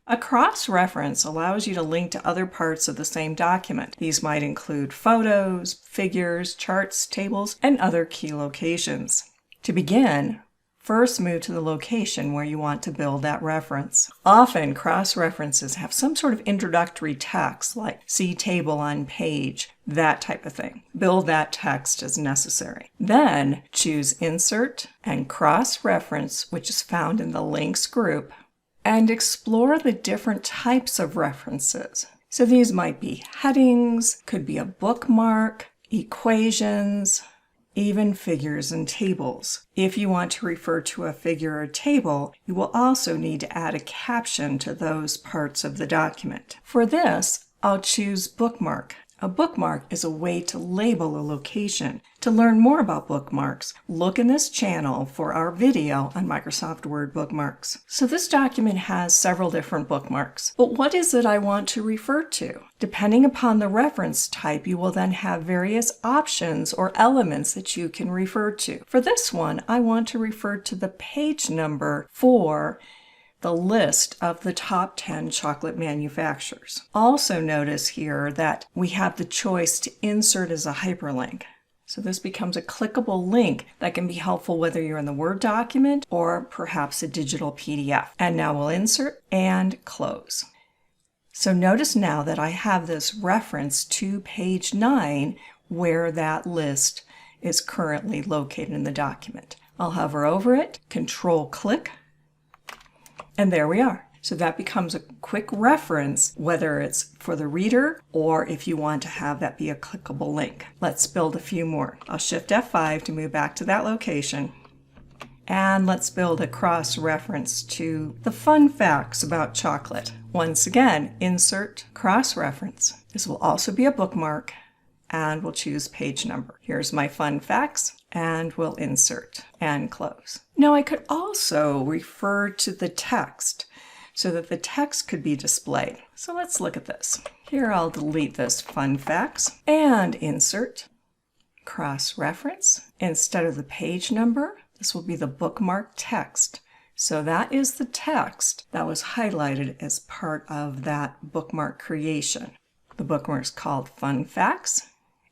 A cross-reference allows you to link to other parts of the same document. These might include photos, figures, charts, tables, and other key locations. To begin, first move to the location where you want to build that reference. Often, cross-references have some sort of introductory text like see table on page, that type of thing. Build that text as necessary. Then choose Insert and Cross-Reference, which is found in the Links group, and explore the different types of references. So these might be headings, could be a bookmark, equations, even figures and tables. If you want to refer to a figure or table, you will also need to add a caption to those parts of the document. For this, I'll choose Bookmark. A bookmark is a way to label a location. To learn more about bookmarks, look in this channel for our video on Microsoft Word bookmarks. So this document has several different bookmarks, but what is it I want to refer to? Depending upon the reference type, you will then have various options or elements that you can refer to. For this one, I want to refer to the page number for the list of the top 10 chocolate manufacturers. Also notice here that we have the choice to insert as a hyperlink. So this becomes a clickable link that can be helpful whether you're in the Word document or perhaps a digital PDF. And now we'll insert and close. So notice now that I have this reference to page 9 where that list is currently located in the document. I'll hover over it, Control-click, and there we are. So that becomes a quick reference, whether it's for the reader or if you want to have that be a clickable link. Let's build a few more. I'll Shift F5 to move back to that location. And let's build a cross-reference to the fun facts about chocolate. Once again, Insert, Cross-reference. This will also be a bookmark, and we'll choose page number. Here's my fun facts, and we'll insert and close. Now I could also refer to the text so that the text could be displayed. So let's look at this. Here I'll delete this fun facts and insert, cross-reference. Instead of the page number, this will be the bookmark text. So that is the text that was highlighted as part of that bookmark creation. The bookmark is called Fun Facts,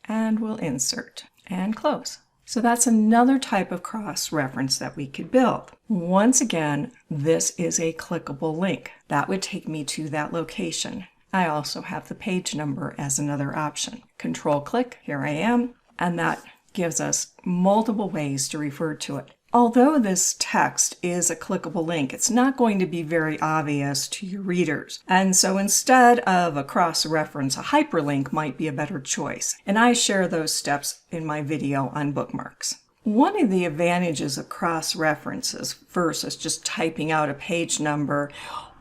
and we'll insert and close. So that's another type of cross-reference that we could build. Once again, this is a clickable link. That would take me to that location. I also have the page number as another option. Control-click, here I am, and that gives us multiple ways to refer to it. Although this text is a clickable link, it's not going to be very obvious to your readers. And so instead of a cross-reference, a hyperlink might be a better choice. And I share those steps in my video on bookmarks. One of the advantages of cross-references versus just typing out a page number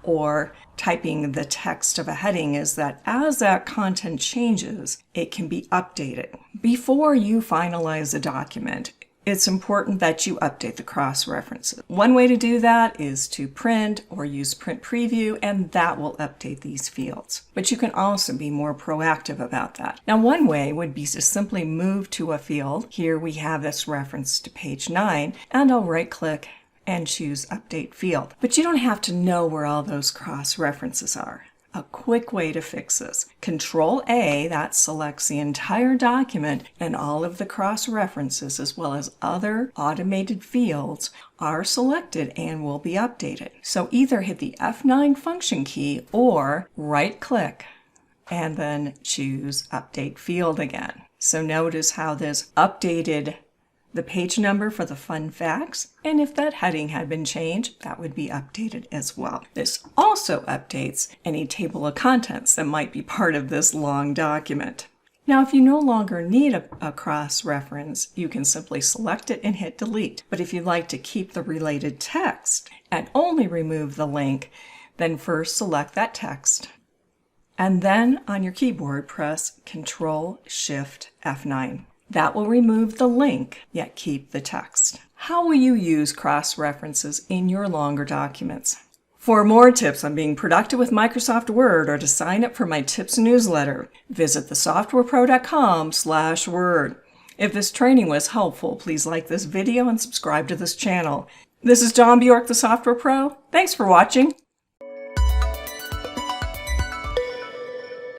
or typing the text of a heading is that as that content changes, it can be updated. Before you finalize a document, it's important that you update the cross-references. One way to do that is to print or use Print Preview, and that will update these fields. But you can also be more proactive about that. Now, one way would be to simply move to a field. Here we have this reference to page 9, and I'll right-click and choose Update Field. But you don't have to know where all those cross-references are. A quick way to fix this. Control-A, that selects the entire document, and all of the cross-references as well as other automated fields are selected and will be updated. So either hit the F9 function key or right-click and then choose Update Field again. So notice how this updated the page number for the fun facts, and if that heading had been changed, that would be updated as well. This also updates any table of contents that might be part of this long document. Now, if you no longer need a cross-reference, you can simply select it and hit delete. But if you'd like to keep the related text and only remove the link, then first select that text, and then on your keyboard press Control-Shift-F9. That will remove the link, yet keep the text. How will you use cross-references in your longer documents? For more tips on being productive with Microsoft Word or to sign up for my tips newsletter, visit thesoftwarepro.com/word. If this training was helpful, please like this video and subscribe to this channel. This is Bjork, the Software Pro. Thanks for watching.